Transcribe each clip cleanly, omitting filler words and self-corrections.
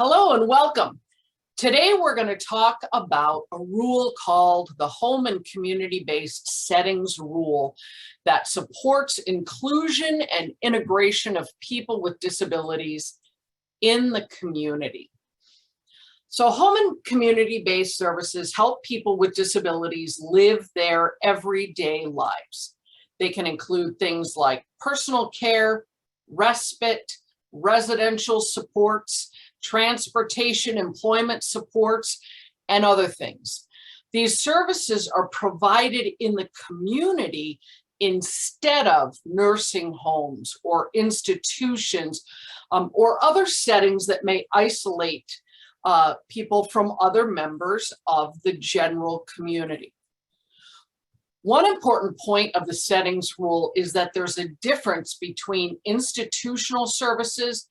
Hello and welcome. Today we're going to talk about a rule called the Home and Community-Based Settings Rule that supports inclusion and integration of people with disabilities in the community. So home and community-based services help people with disabilities live their everyday lives. They can include things like personal care, respite, residential supports, transportation, employment supports, and other things. These services are provided in the community instead of nursing homes or institutions or other settings that may isolate people from other members of the general community. One important point of the settings rule is that there's a difference between institutional services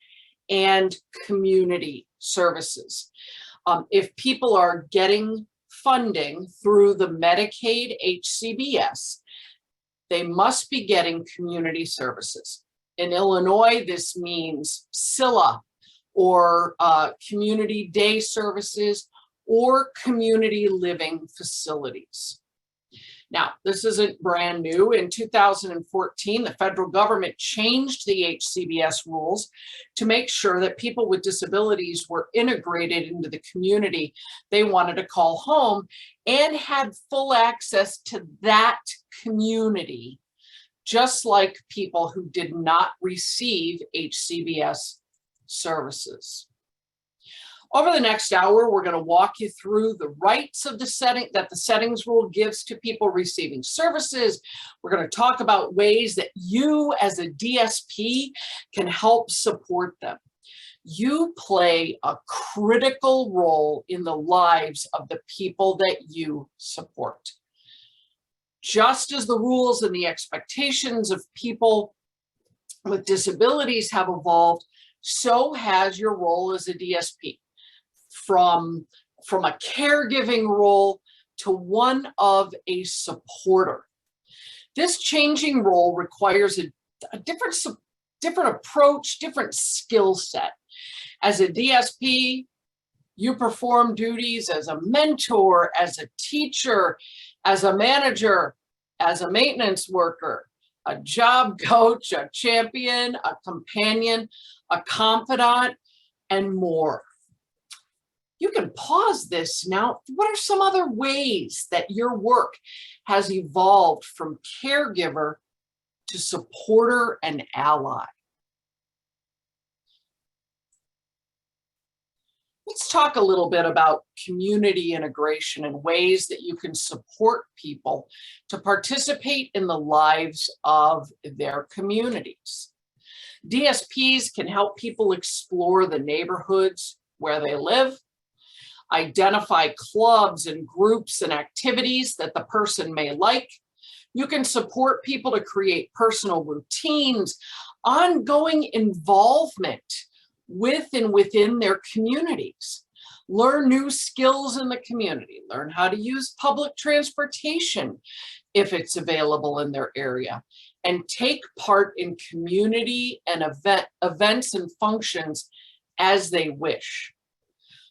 and community services. If people are getting funding through the Medicaid HCBS, they must be getting community services. In Illinois, this means SILA or community day services or community living facilities. Now, this isn't brand new. In 2014, the federal government changed the HCBS rules to make sure that people with disabilities were integrated into the community they wanted to call home and had full access to that community, just like people who did not receive HCBS services. Over the next hour, we're going to walk you through the rights of the settings rule gives to people receiving services. We're going to talk about ways that you as a DSP can help support them. You play a critical role in the lives of the people that you support. Just as the rules and the expectations of people with disabilities have evolved, so has your role as a DSP. From a caregiving role to one of a supporter. This changing role requires a different approach, different skill set. As a DSP, you perform duties as a mentor, as a teacher, as a manager, as a maintenance worker, a job coach, a champion, a companion, a confidant, and more. You can pause this now. What are some other ways that your work has evolved from caregiver to supporter and ally? Let's talk a little bit about community integration and ways that you can support people to participate in the lives of their communities. DSPs can help people explore the neighborhoods where they live, identify clubs and groups and activities that the person may like. You can support people to create personal routines, ongoing involvement with and within their communities. Learn new skills in the community. Learn how to use public transportation if it's available in their area. And take part in community and events and functions as they wish.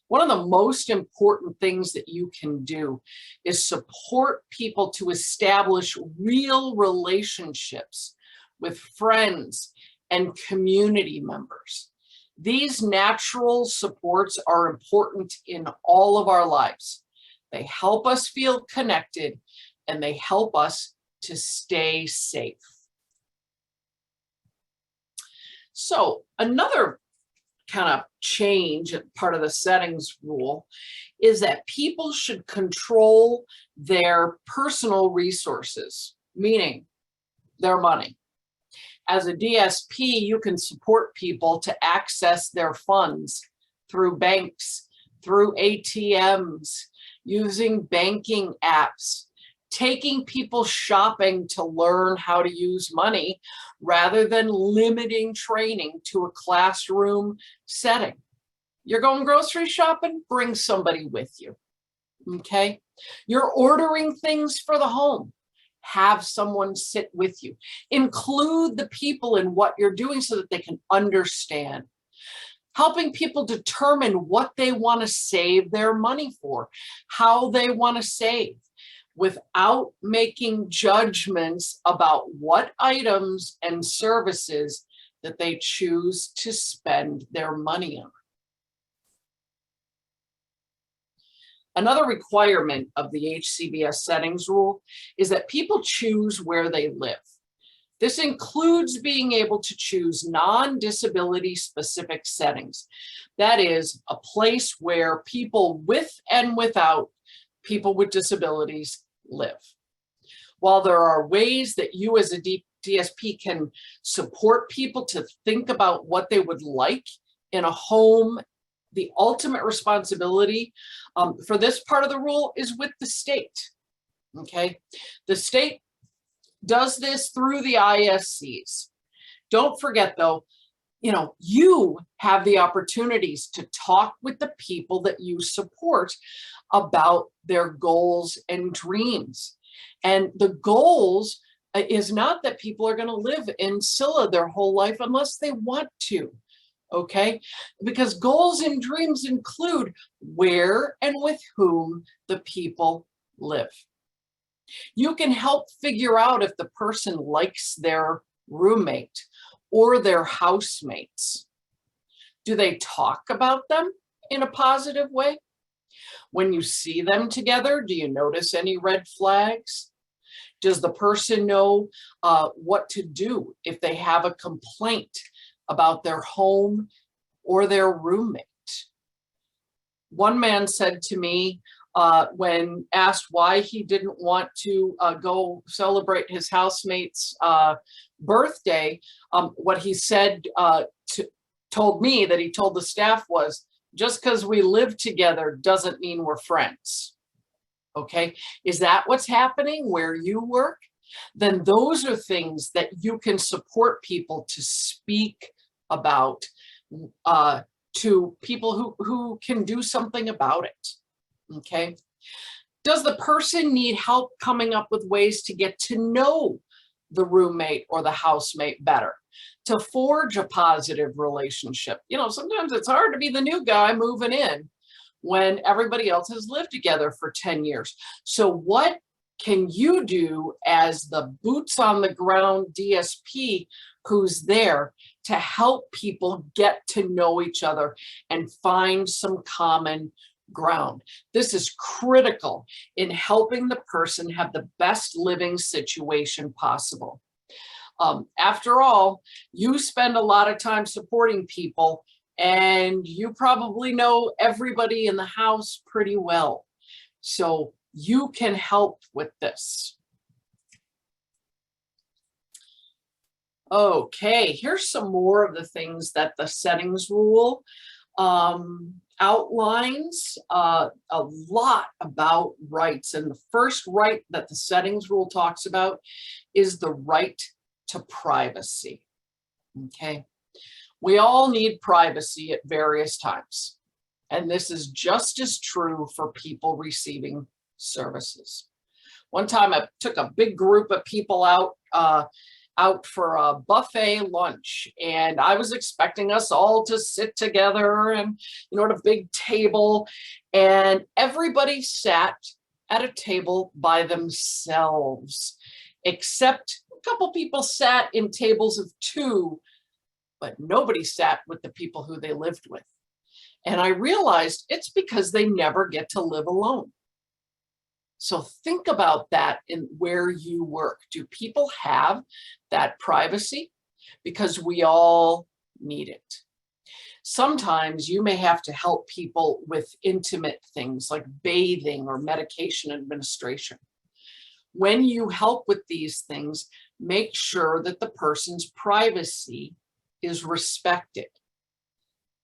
One of the most important things that you can do is support people to establish real relationships with friends and community members. These natural supports are important in all of our lives. They help us feel connected and they help us to stay safe. So another kind of change, part of the settings rule, is that people should control their personal resources, meaning their money. As a DSP, you can support people to access their funds through banks, through ATMs, using banking apps, taking people shopping to learn how to use money rather than limiting training to a classroom setting. You're going grocery shopping, bring somebody with you, okay? You're ordering things for the home, have someone sit with you. Include the people in what you're doing so that they can understand. helping people determine what they want to save their money for, how they want to save, without making judgments about what items and services that they choose to spend their money on. Another requirement of the HCBS Settings Rule is that people choose where they live. This includes being able to choose non-disability specific settings. That is, a place where people with and without people with disabilities live. While there are ways that you as a DSP can support people to think about what they would like in a home, the ultimate responsibility for this part of the rule is with the state. Okay, the state does this through the ISCs. Don't forget though, you have the opportunities to talk with the people that you support about their goals and dreams. And the goals is not that people are going to live in Scylla their whole life unless they want to. Okay, because goals and dreams include where and with whom the people live. You can help figure out if the person likes their roommate or their housemates. Do they talk about them in a positive way? When you see them together, do you notice any red flags? Does the person know what to do if they have a complaint about their home or their roommate? One man said to me when asked why he didn't want to go celebrate his housemate's birthday, what he said told me that he told the staff was, just because we live together doesn't mean we're friends. Okay, is that what's happening where you work? Then those are things that you can support people to speak about to people who can do something about it. Okay, does the person need help coming up with ways to get to know the roommate or the housemate better, to forge a positive relationship? Sometimes it's hard to be the new guy moving in when everybody else has lived together for 10 years. So what can you do as the boots on the ground DSP who's there to help people get to know each other and find some common ground? This is critical in helping the person have the best living situation possible. After all, you spend a lot of time supporting people, and you probably know everybody in the house pretty well. So you can help with this. Okay, here's some more of the things that the settings rule outlines a lot about rights. And the first right that the settings rule talks about is the right to privacy. Okay, we all need privacy at various times. And this is just as true for people receiving services. One time I took a big group of people out for a buffet lunch, and I was expecting us all to sit together and at a big table, and everybody sat at a table by themselves, except a couple people sat in tables of two, but nobody sat with the people who they lived with. And I realized it's because they never get to live alone. So think about that in where you work. Do people have that privacy? Because we all need it. Sometimes you may have to help people with intimate things like bathing or medication administration. When you help with these things, make sure that the person's privacy is respected.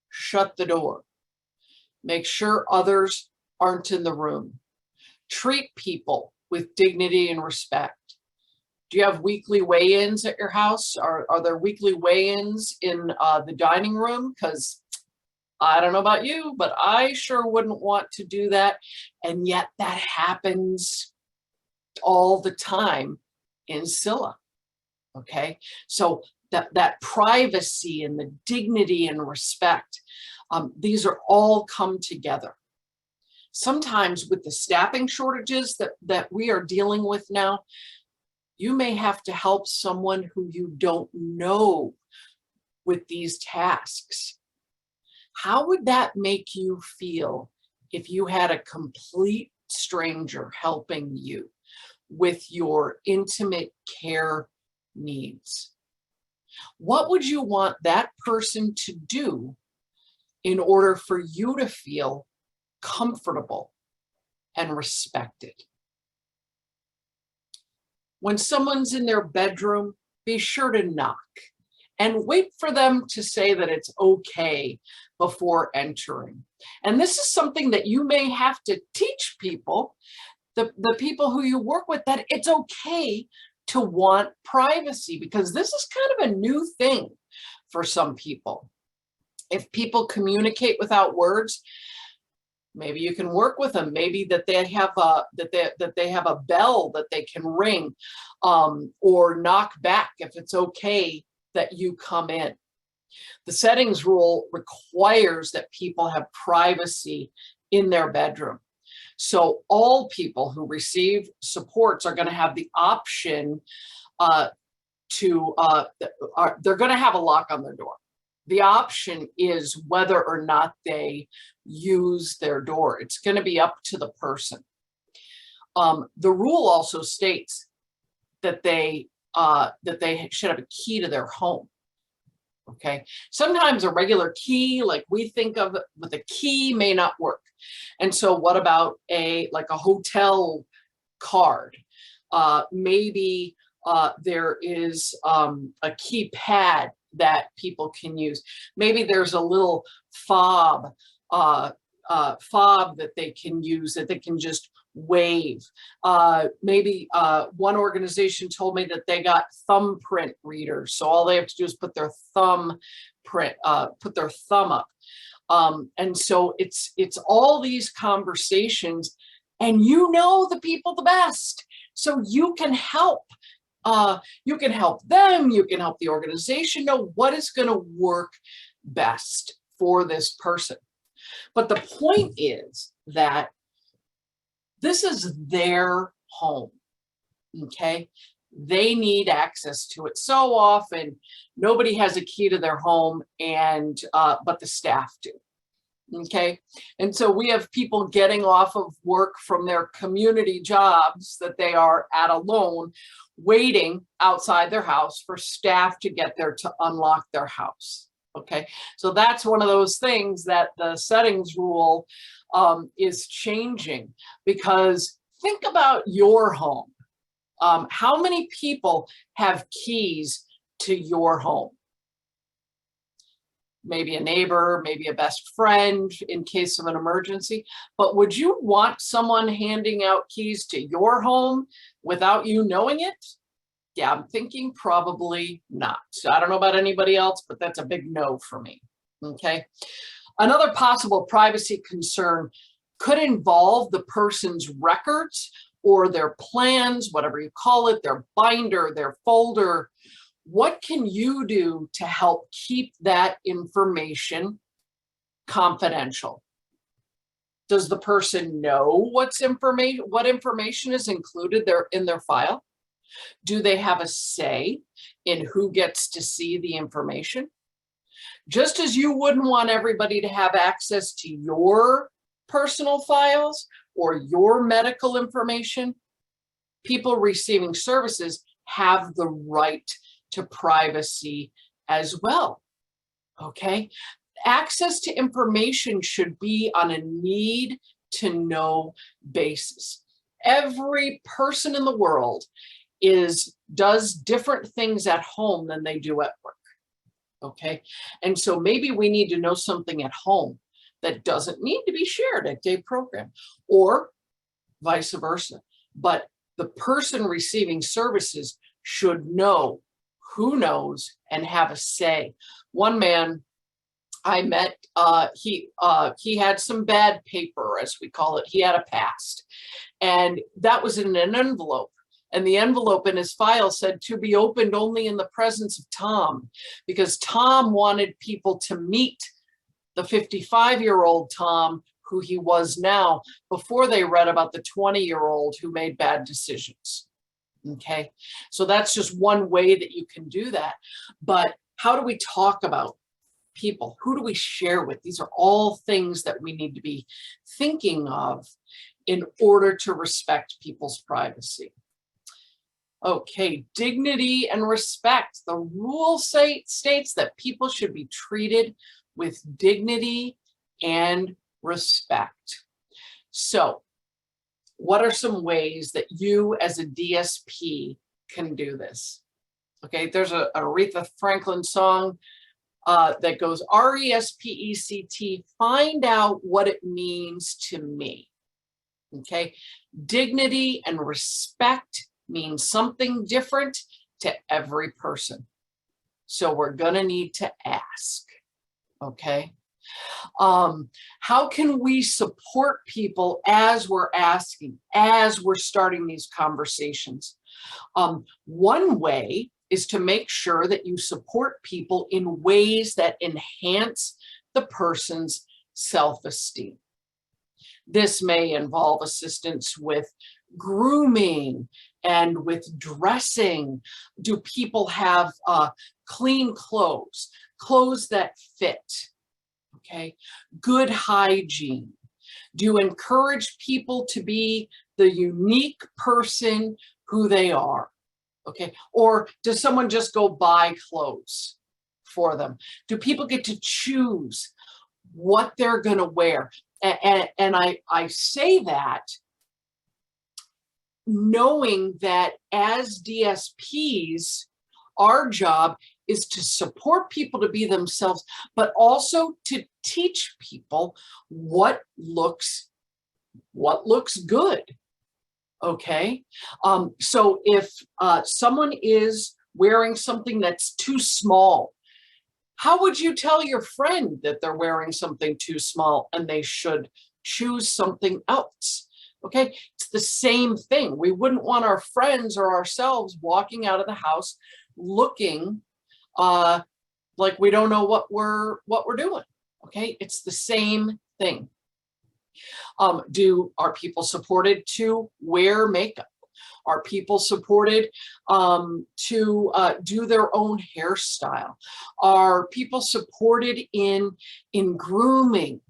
Shut the door. Make sure others aren't in the room. Treat people with dignity and respect. Do you have weekly weigh-ins at your house? Are there weekly weigh-ins in the dining room? Because I don't know about you, but I sure wouldn't want to do that. And yet that happens all the time in Scylla. Okay, so that privacy and the dignity and respect. These are all come together. Sometimes with the staffing shortages that we are dealing with now, you may have to help someone who you don't know with these tasks. How would that make you feel if you had a complete stranger helping you with your intimate care needs? What would you want that person to do in order for you to feel comfortable and respected? When someone's in their bedroom, be sure to knock and wait for them to say that it's okay before entering. And this is something that you may have to teach people, the people who you work with, that it's okay to want privacy, because this is kind of a new thing for some people. If people communicate without words, maybe you can work with them. Maybe that they have a bell that they can ring, or knock back if it's okay that you come in. The settings rule requires that people have privacy in their bedroom. So all people who receive supports are going to have the option they're going to have a lock on their door. The option is whether or not they use their door. It's going to be up to the person. The rule also states that they should have a key to their home. Okay. Sometimes a regular key, like we think of with a key, may not work. And so what about a hotel card? Maybe there is a keypad that people can use. Maybe there's a little fob that they can use, that they can just wave. Maybe one organization told me that they got thumbprint readers, so all they have to do is put their thumb up. And so it's all these conversations, and you know the people the best, so you can help. You can help them, you can help the organization know what is going to work best for this person. But the point is that this is their home, okay? They need access to it. So often, nobody has a key to their home, and but the staff do, okay? And so we have people getting off of work from their community jobs that they are at alone, waiting outside their house for staff to get there to unlock their house. Okay, so that's one of those things that the settings rule is changing, because think about your home. How many people have keys to your home? Maybe a neighbor, maybe a best friend in case of an emergency. But would you want someone handing out keys to your home without you knowing it? Yeah, I'm thinking probably not. So I don't know about anybody else, but that's a big no for me. Okay. Another possible privacy concern could involve the person's records or their plans, whatever you call it, their binder, their folder. What can you do to help keep that information confidential? Does the person know what information is included in their file? Do they have a say in who gets to see the information? Just as you wouldn't want everybody to have access to your personal files or your medical information, people receiving services have the right to privacy as well. Okay? Access to information should be on a need to know basis. Every person in the world does different things at home than they do at work. Okay, and so maybe we need to know something at home that doesn't need to be shared at day program, or vice versa. But the person receiving services should know who knows and have a say. One man I met, he had some bad paper, as we call it. He had a past, and that was in an envelope. And the envelope in his file said to be opened only in the presence of Tom, because Tom wanted people to meet the 55-year-old Tom, who he was now, before they read about the 20-year-old who made bad decisions. Okay, so that's just one way that you can do that. But how do we talk about people? Who do we share with? These are all things that we need to be thinking of in order to respect people's privacy. Okay, dignity and respect. The rule states that people should be treated with dignity and respect. So, what are some ways that you as a DSP can do this? Okay, there's a Aretha Franklin song that goes RESPECT, find out what it means to me. Okay, dignity and respect means something different to every person. So we're gonna need to ask, okay? How can we support people as we're asking, as we're starting these conversations? One way is to make sure that you support people in ways that enhance the person's self-esteem. This may involve assistance with grooming and with dressing. Do people have clean clothes, clothes that fit? Okay, good hygiene. Do you encourage people to be the unique person who they are? Okay, or does someone just go buy clothes for them? Do people get to choose what they're going to wear? And I say that knowing that as DSPs, our job is to support people to be themselves, but also to teach people what looks good. Okay, so if someone is wearing something that's too small, how would you tell your friend that they're wearing something too small and they should choose something else? Okay, it's the same thing. We wouldn't want our friends or ourselves walking out of the house looking like we don't know what we're doing. Okay, it's the same thing. Are people supported to wear makeup? Are people supported to do their own hairstyle? Are people supported in grooming?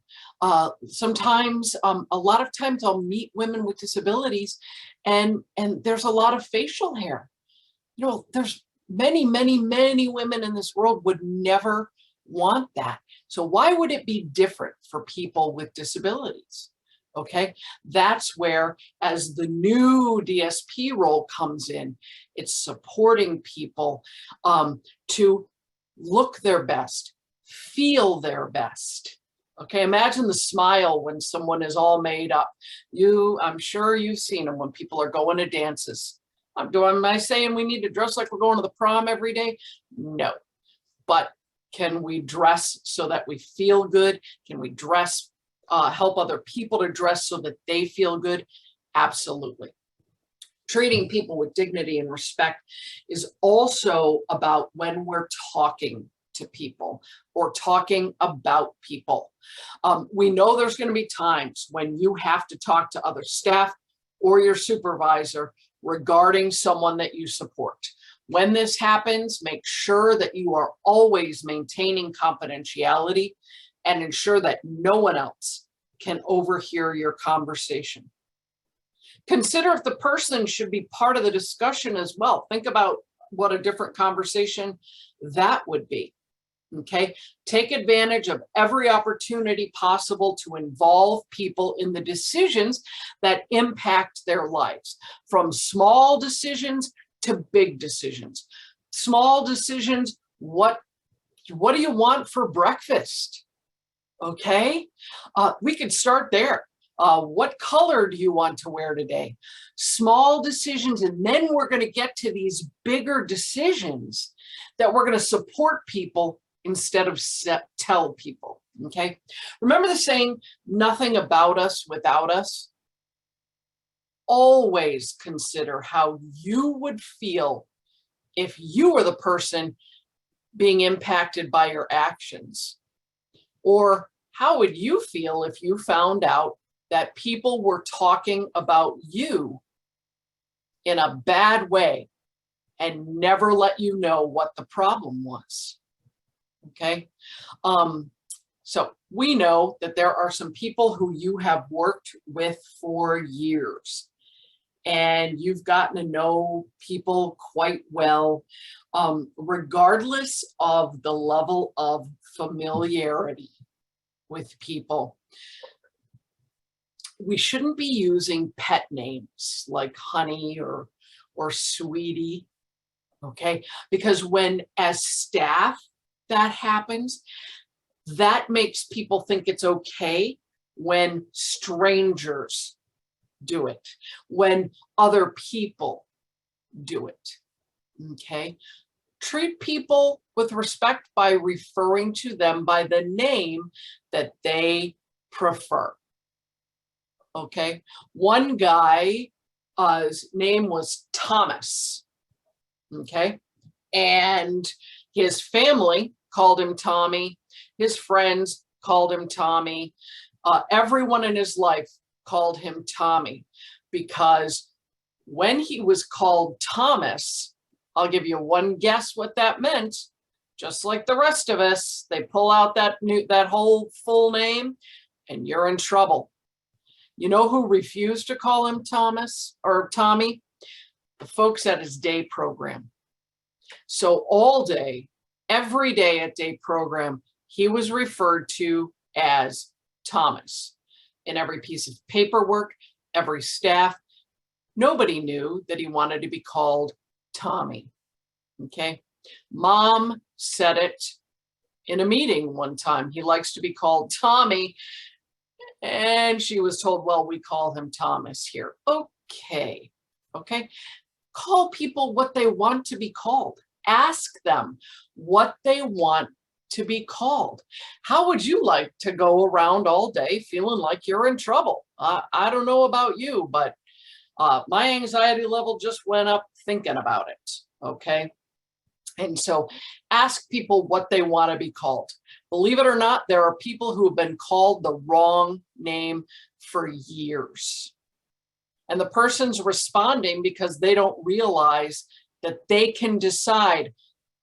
Sometimes, a lot of times I'll meet women with disabilities and there's a lot of facial hair. You know, there's many women in this world would never want that. So why would it be different for people with disabilities? Okay, that's where, as the new DSP role comes in, it's supporting people to look their best, feel their best. Okay, imagine the smile when someone is all made up. I'm sure you've seen them when people are going to dances. Am I saying we need to dress like we're going to the prom every day? No, but can we dress so that we feel good? Can we dress, help other people to dress so that they feel good? Absolutely. Treating people with dignity and respect is also about when we're talking to people or talking about people. We know there's going to be times when you have to talk to other staff or your supervisor regarding someone that you support. When this happens, make sure that you are always maintaining confidentiality and ensure that no one else can overhear your conversation. Consider if the person should be part of the discussion as well. Think about what a different conversation that would be. Okay, take advantage of every opportunity possible to involve people in the decisions that impact their lives, from small decisions to big decisions. Small decisions, what do you want for breakfast? Okay, we could start there. What color do you want to wear today? Small decisions, and then we're going to get to these bigger decisions that we're going to support people instead of tell people. Okay, remember the saying, nothing about us without us? always consider how you would feel if you were the person being impacted by your actions. Or how would you feel if you found out that people were talking about you in a bad way and never let you know what the problem was? Okay. So we know that there are some people who you have worked with for years, and you've gotten to know people quite well, regardless of the level of familiarity with people. We shouldn't be using pet names like honey or sweetie, okay? Because when, as staff, that happens, that makes people think it's okay when strangers do it, when other people do it, okay? Treat people with respect by referring to them by the name that they prefer, okay? One guy, his name was Thomas, okay? And his family called him Tommy. His friends called him Tommy. Everyone in his life called him Tommy, because when he was called Thomas, I'll give you one guess what that meant. Just like the rest of us, they pull out that whole full name and you're in trouble. You know who refused to call him Thomas or Tommy? The folks at his day program. So all day, every day at day program, he was referred to as Thomas. In every piece of paperwork, every staff, nobody knew that he wanted to be called Tommy, okay? Mom said it in a meeting one time. He likes to be called Tommy. And she was told, well, we call him Thomas here. Okay, okay. Call people what they want to be called. Ask them what they want to be called. How would you like to go around all day feeling like you're in trouble? I don't know about you, but my anxiety level just went up thinking about it, okay? And so ask people what they want to be called. Believe it or not, there are people who have been called the wrong name for years. And the person's responding because they don't realize that they can decide,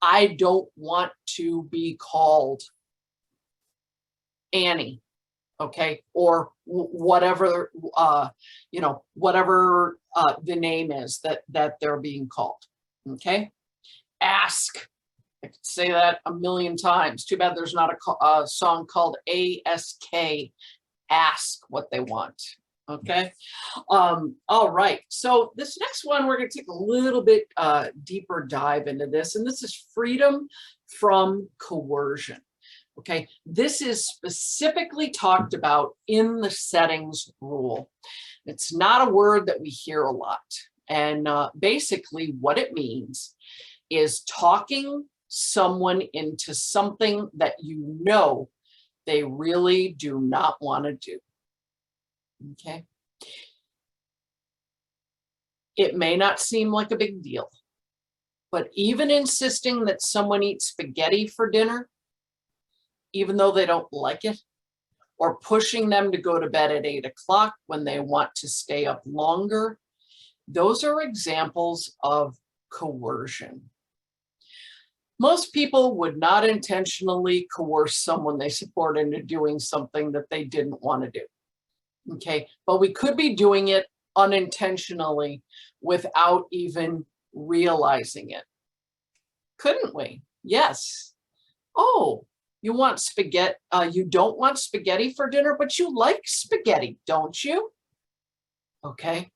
I don't want to be called Annie, okay? Or whatever, whatever the name is that they're being called, okay? Ask. I could say that a million times. Too bad there's not a song called ASK, ask what they want, okay? All right, so this next one, we're gonna take a little bit deeper dive into this, and this is freedom from coercion, okay? This is specifically talked about in the settings rule. It's not a word that we hear a lot, and basically what it means is talking someone into something that you know they really do not want to do, okay? It may not seem like a big deal, but even insisting that someone eat spaghetti for dinner, even though they don't like it, or pushing them to go to bed at 8 o'clock when they want to stay up longer, those are examples of coercion. Most people would not intentionally coerce someone they support into doing something that they didn't want to do, okay? But we could be doing it unintentionally without even realizing it. Couldn't we? Yes. Oh, you want spaghetti, you don't want spaghetti for dinner, but you like spaghetti, don't you? Okay.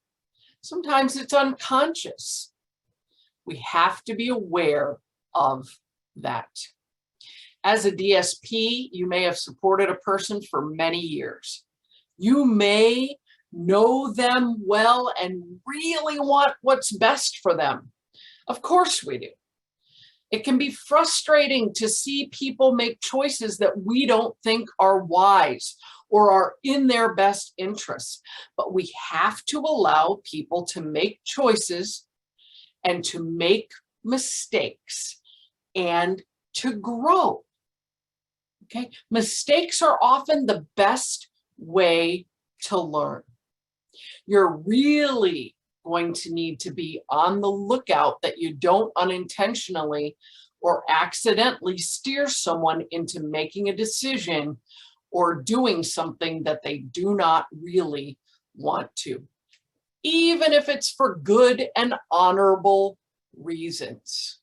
Sometimes it's unconscious. We have to be aware of that. As a DSP, you may have supported a person for many years. You may know them well and really want what's best for them. Of course we do. It can be frustrating to see people make choices that we don't think are wise or are in their best interests. But we have to allow people to make choices and to make mistakes and to grow. Okay, mistakes are often the best way to learn. You're really going to need to be on the lookout that you don't unintentionally or accidentally steer someone into making a decision or doing something that they do not really want to, even if it's for good and honorable reasons.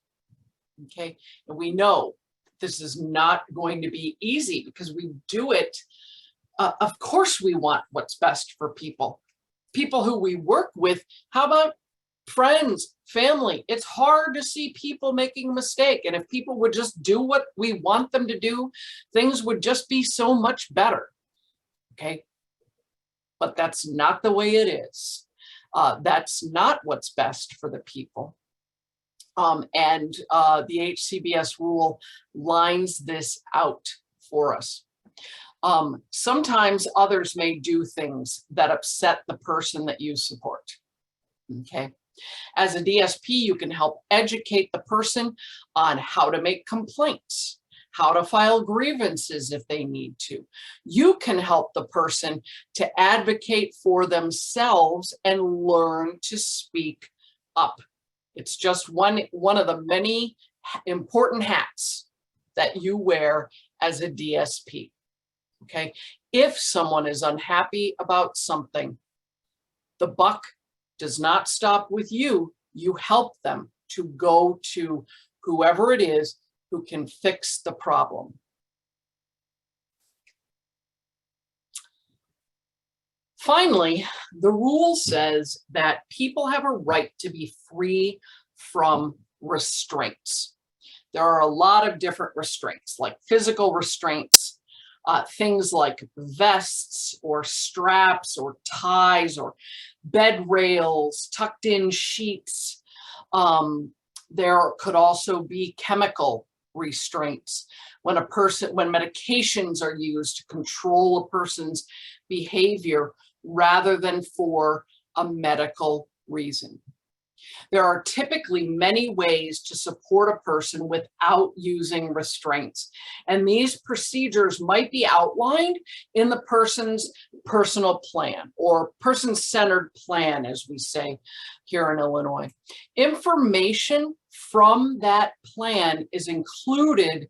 Okay, and we know this is not going to be easy because we do it. Of course, we want what's best for people who we work with. How about friends, family? It's hard to see people making a mistake. And if people would just do what we want them to do, things would just be so much better. Okay, but that's not the way it is. That's not what's best for the people. And the HCBS rule lines this out for us. Sometimes others may do things that upset the person that you support. Okay. As a DSP, you can help educate the person on how to make complaints, how to file grievances if they need to. You can help the person to advocate for themselves and learn to speak up. It's just one of the many important hats that you wear as a DSP. Okay, if someone is unhappy about something, the buck does not stop with you. You help them to go to whoever it is who can fix the problem. Finally, the rule says that people have a right to be free from restraints. There are a lot of different restraints, like physical restraints, things like vests or straps or ties or bed rails, tucked in sheets. There could also be chemical restraints when medications are used to control a person's behavior rather than for a medical reason. There are typically many ways to support a person without using restraints, and these procedures might be outlined in the person's personal plan or person-centered plan, as we say here in Illinois. Information from that plan is included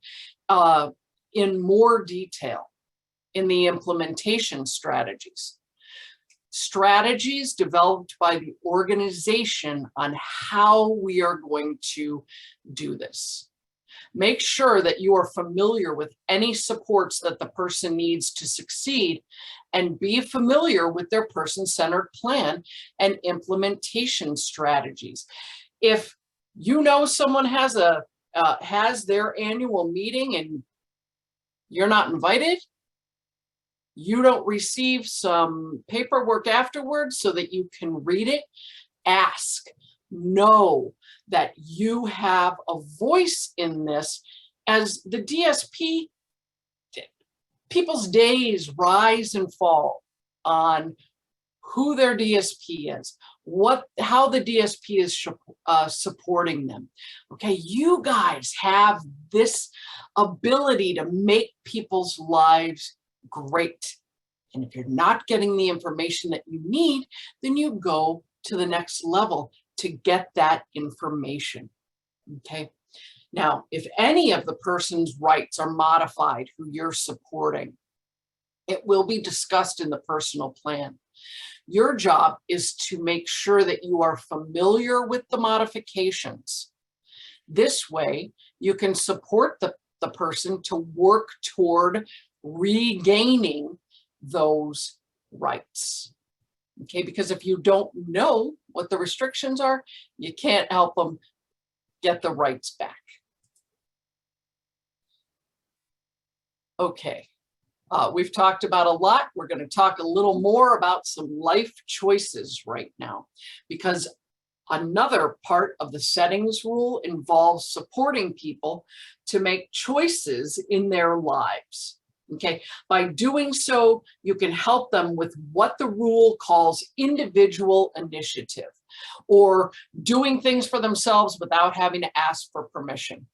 in more detail in the implementation strategies. Strategies developed by the organization on how we are going to do this. Make sure that you are familiar with any supports that the person needs to succeed, and be familiar with their person-centered plan and implementation strategies. If you know someone has their annual meeting and you're not invited, you don't receive some paperwork afterwards so that you can read it, ask. Know that you have a voice in this. As the DSP, people's days rise and fall on who their DSP is, how the DSP is supporting them. Okay, you guys have this ability to make people's lives great. And if you're not getting the information that you need, then you go to the next level to get that information. Okay. Now, if any of the person's rights are modified who you're supporting, it will be discussed in the personal plan. Your job is to make sure that you are familiar with the modifications. This way, you can support the person to work toward regaining those rights. Okay, because if you don't know what the restrictions are, you can't help them get the rights back. Okay, we've talked about a lot. We're going to talk a little more about some life choices right now, because Another part of the settings rule involves supporting people to make choices in their lives. Okay, by doing so, you can help them with what the rule calls individual initiative, or doing things for themselves without having to ask for permission,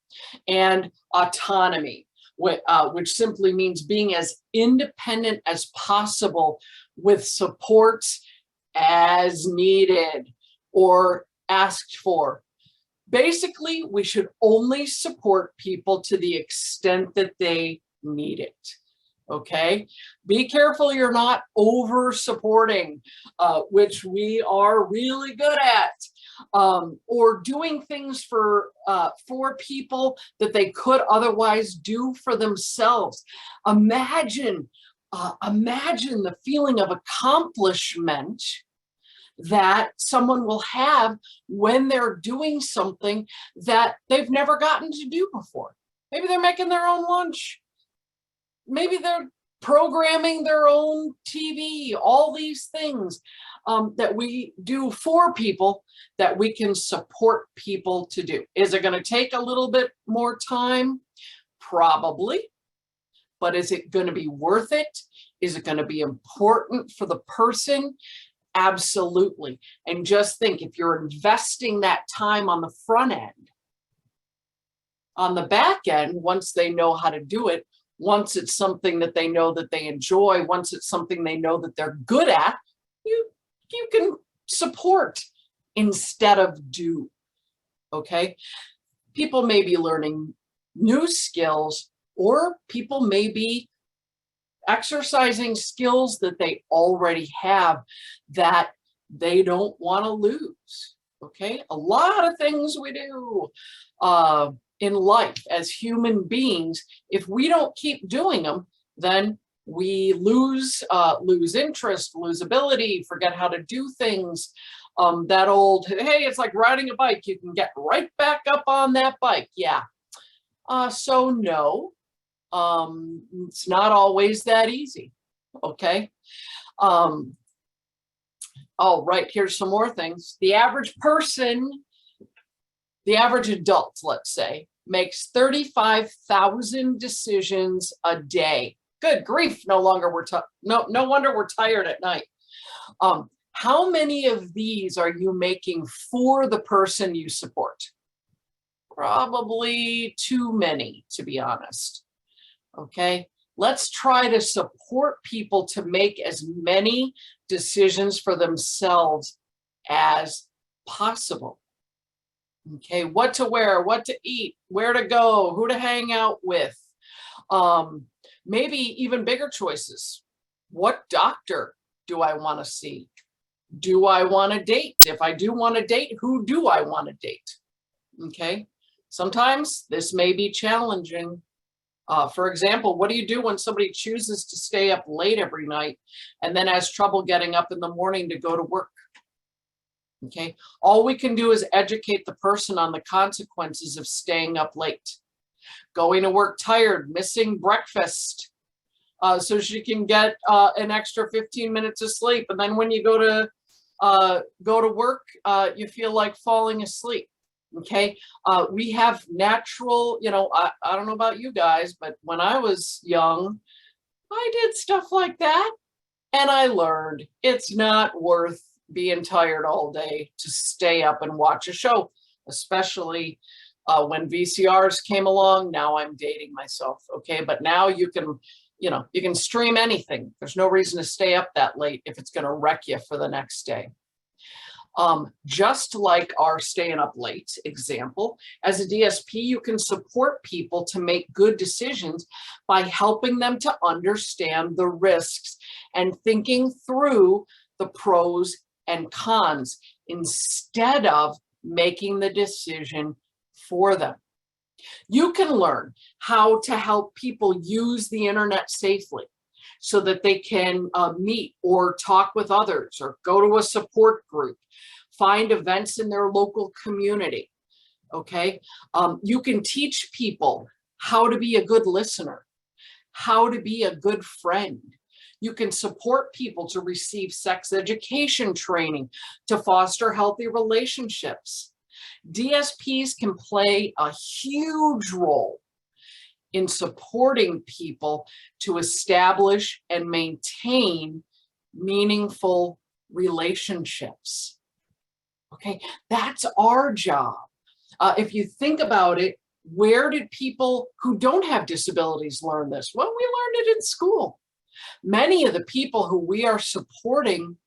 and autonomy, which simply means being as independent as possible with supports as needed or asked for. Basically, we should only support people to the extent that they need it. Okay, be careful you're not over supporting, which we are really good at, or doing things for people that they could otherwise do for themselves. Imagine the feeling of accomplishment that someone will have when they're doing something that they've never gotten to do before. Maybe they're making their own lunch. Maybe they're programming their own TV, all these things that we do for people that we can support people to do. Is it going to take a little bit more time? Probably. But is it going to be worth it? Is it going to be important for the person? Absolutely. And just think, if you're investing that time on the front end, on the back end, once they know how to do it, once it's something that they know that they enjoy, once it's something they know that they're good at, you can support instead of do. Okay? People may be learning new skills, or people may be exercising skills that they already have that they don't want to lose. Okay? A lot of things we do in life as human beings, if we don't keep doing them, then we lose interest, lose ability, forget how to do things. That old, hey, it's like riding a bike. You can get right back up on that bike. Yeah. So no, it's not always that easy. Okay. All right, here's some more things. The average person, the average adult, let's say, makes 35,000 decisions a day. Good grief! No wonder we're tired at night. How many of these are you making for the person you support? Probably too many, to be honest. Okay, let's try to support people to make as many decisions for themselves as possible. Okay, what to wear, what to eat, where to go, who to hang out with. Maybe even bigger choices. What doctor do I want to see? Do I want to date? If I do want to date, who do I want to date? Okay, sometimes this may be challenging. For example, what do you do when somebody chooses to stay up late every night and then has trouble getting up in the morning to go to work? Okay, all we can do is educate the person on the consequences of staying up late, going to work tired, missing breakfast, so she can get an extra 15 minutes of sleep. And then when you go to work, you feel like falling asleep. Okay, we have natural, I don't know about you guys, but when I was young, I did stuff like that, and I learned it's not worth being tired all day to stay up and watch a show, especially when VCRs came along. Now I'm dating myself, okay, but now you can stream anything. There's no reason to stay up that late if it's going to wreck you for the next day. Just like our staying up late example, as a DSP, you can support people to make good decisions by helping them to understand the risks and thinking through the pros and cons instead of making the decision for them. You can learn how to help people use the internet safely so that they can meet or talk with others or go to a support group, find events in their local community. Okay, you can teach people how to be a good listener, how to be a good friend. You can support people to receive sex education training to foster healthy relationships. DSPs can play a huge role in supporting people to establish and maintain meaningful relationships. Okay, that's our job. If you think about it, where did people who don't have disabilities learn this? Well, we learned it in school. Many of the people who we are supporting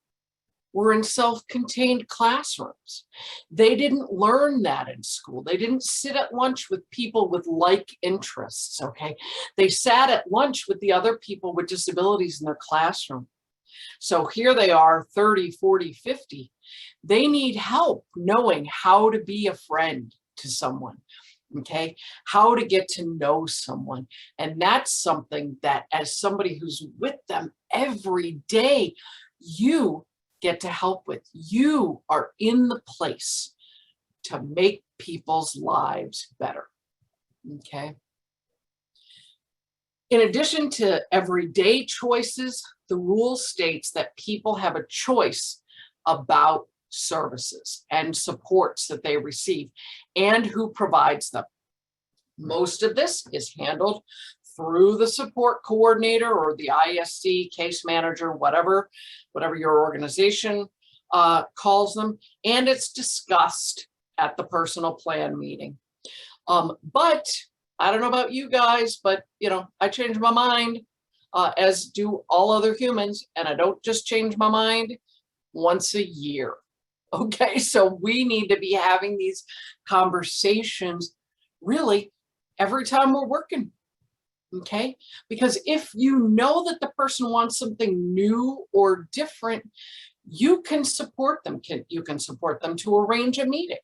were in self-contained classrooms. They didn't learn that in school. They didn't sit at lunch with people with like interests, okay? They sat at lunch with the other people with disabilities in their classroom. So here they are, 30, 40, 50. They need help knowing how to be a friend to someone, okay? How to get to know someone. And that's something that, as somebody who's with them every day, you get to help with. You are in the place to make people's lives better, okay? In addition to everyday choices, the rule states that people have a choice about services and supports that they receive and who provides them. Most of this is handled through the support coordinator or the ISC, case manager, whatever your organization calls them, and it's discussed at the personal plan meeting. But I don't know about you guys, but I change my mind, as do all other humans, and I don't just change my mind once a year. Okay, so we need to be having these conversations really every time we're working. Okay, because if you know that the person wants something new or different, you can support them. You can support them to arrange a meeting.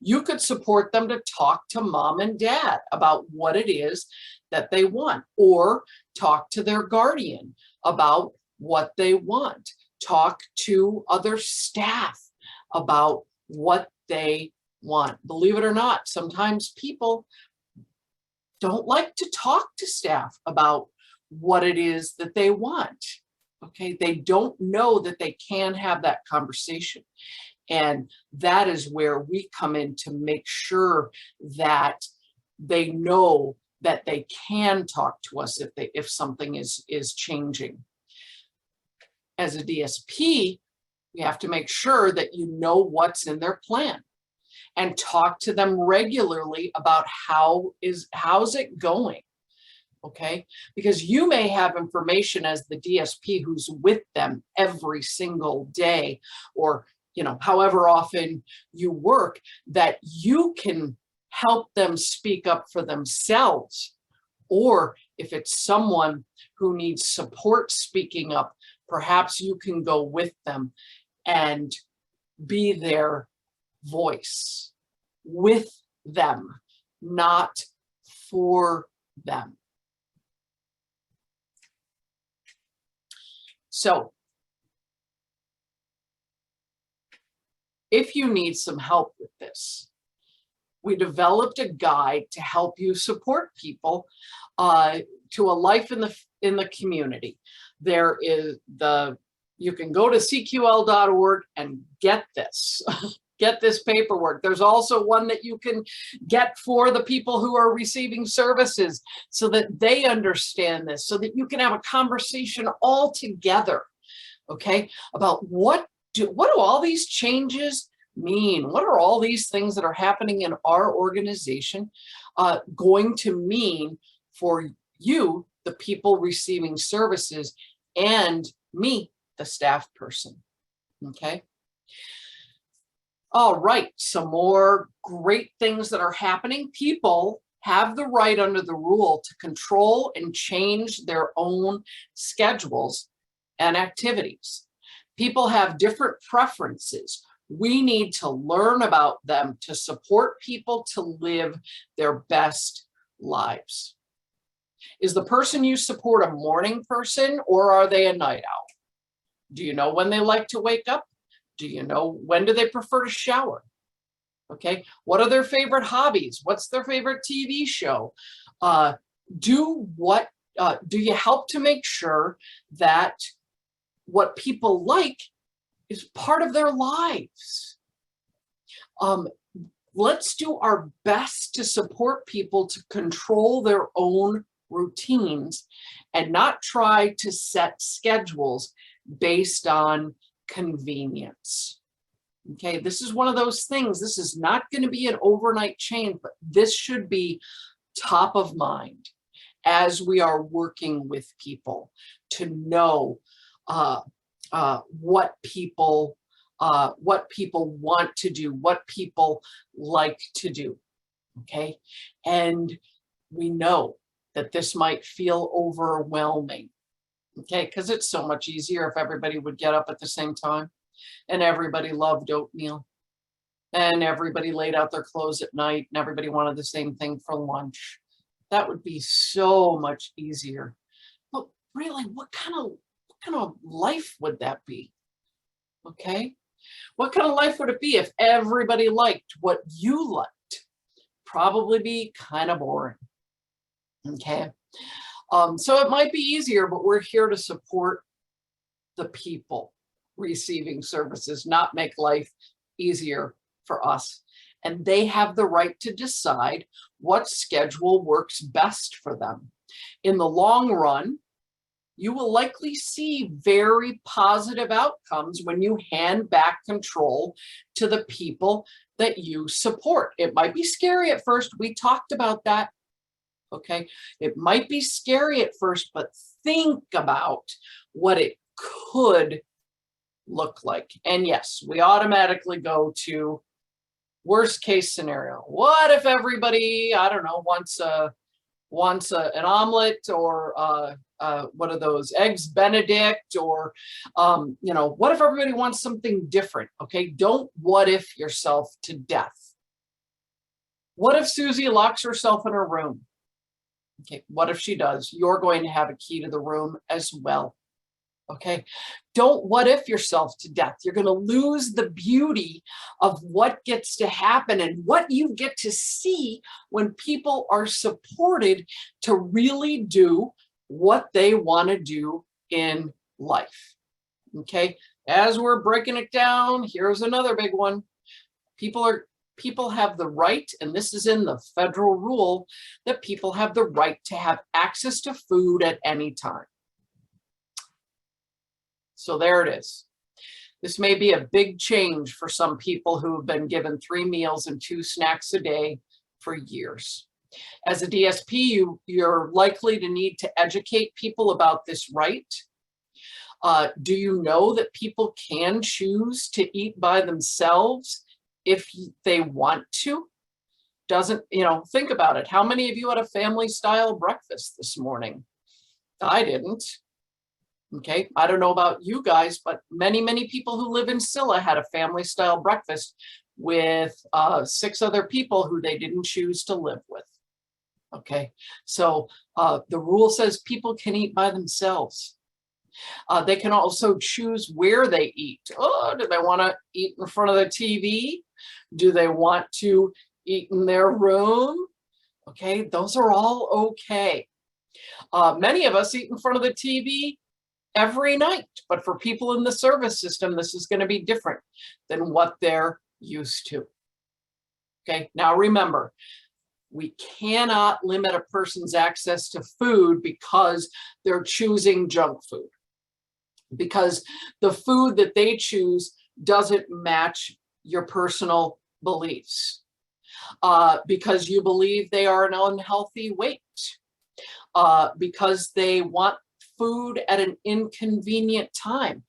You could support them to talk to mom and dad about what it is that they want, or talk to their guardian about what they want. Talk to other staff about what they want. Believe it or not, sometimes people don't like to talk to staff about what it is that they want. Okay, they don't know that they can have that conversation. And that is where we come in to make sure that they know that they can talk to us if something is changing. As a DSP, we have to make sure that you know what's in their plan and talk to them regularly about how's it going. Okay, because you may have information as the DSP who's with them every single day, or however often you work, that you can help them speak up for themselves. Or if it's someone who needs support speaking up, perhaps you can go with them and be their voice with them, not for them. So if you need some help with this, we developed a guide to help you support people to a life in the community. There is you can go to cql.org and get this. Get this paperwork. There's also one that you can get for the people who are receiving services so that they understand this, so that you can have a conversation all together, okay, about what do all these changes mean? What are all these things that are happening in our organization going to mean for you, the people receiving services, and me, the staff person, okay? All right, some more great things that are happening. People have the right under the rule to control and change their own schedules and activities. People have different preferences. We need to learn about them to support people to live their best lives. Is the person you support a morning person, or are they a night owl? Do you know when they like to wake up? Do you know when do they prefer to shower? Okay, what are their favorite hobbies? What's their favorite TV show? Do what Do you help to make sure that what people like is part of their lives? Let's do our best to support people to control their own routines and not try to set schedules based on convenience. Okay, this is one of those things. This is not going to be an overnight change, but this should be top of mind as we are working with people to know what people want to do, what people like to do. Okay, and we know that this might feel overwhelming. Okay, because it's so much easier if everybody would get up at the same time, and everybody loved oatmeal, and everybody laid out their clothes at night, and everybody wanted the same thing for lunch. That would be so much easier. But really, what kind of life would that be? Okay, what kind of life would it be if everybody liked what you liked? Probably be kind of boring. Okay, so it might be easier, but we're here to support the people receiving services, not make life easier for us. And they have the right to decide what schedule works best for them. In the long run, you will likely see very positive outcomes when you hand back control to the people that you support. It might be scary at first. We talked about that. Okay, it might be scary at first, but think about what it could look like. And yes, we automatically go to worst case scenario. What if everybody, I don't know, wants an omelet, or what are those, eggs Benedict, or what if everybody wants something different? Okay, don't what if yourself to death. What if Susie locks herself in her room? Okay, what if she does? You're going to have a key to the room as well. Okay, don't what if yourself to death. You're going to lose the beauty of what gets to happen and what you get to see when people are supported to really do what they want to do in life. Okay, as we're breaking it down, here's another big one. People have the right, and this is in the federal rule, that people have the right to have access to food at any time. So there it is. This may be a big change for some people who have been given 3 meals and 2 snacks a day for years. As a DSP, you're likely to need to educate people about this right. Do you know that people can choose to eat by themselves if they want to? Think about it. How many of you had a family style breakfast this morning? I didn't. Okay, I don't know about you guys, but many people who live in Scylla had a family style breakfast with 6 other people who they didn't choose to live with. Okay, so the rule says people can eat by themselves. They can also choose where they eat. Oh, do they want to eat in front of the TV? Do they want to eat in their room? Okay, those are all okay. Many of us eat in front of the TV every night, but for people in the service system, this is going to be different than what they're used to. Okay, now remember, we cannot limit a person's access to food because they're choosing junk food, because the food that they choose doesn't match your personal beliefs, because you believe they are an unhealthy weight, because they want food at an inconvenient time.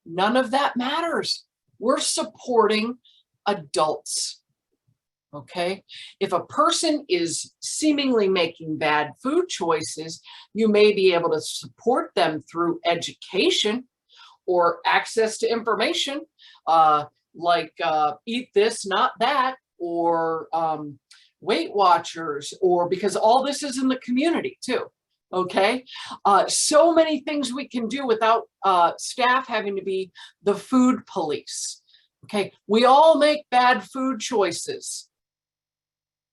None of that matters. We're supporting adults. Okay, if a person is seemingly making bad food choices, you may be able to support them through education or access to information, like eat this, not that, or Weight Watchers, or because all this is in the community too. Okay, so many things we can do without staff having to be the food police. Okay, we all make bad food choices.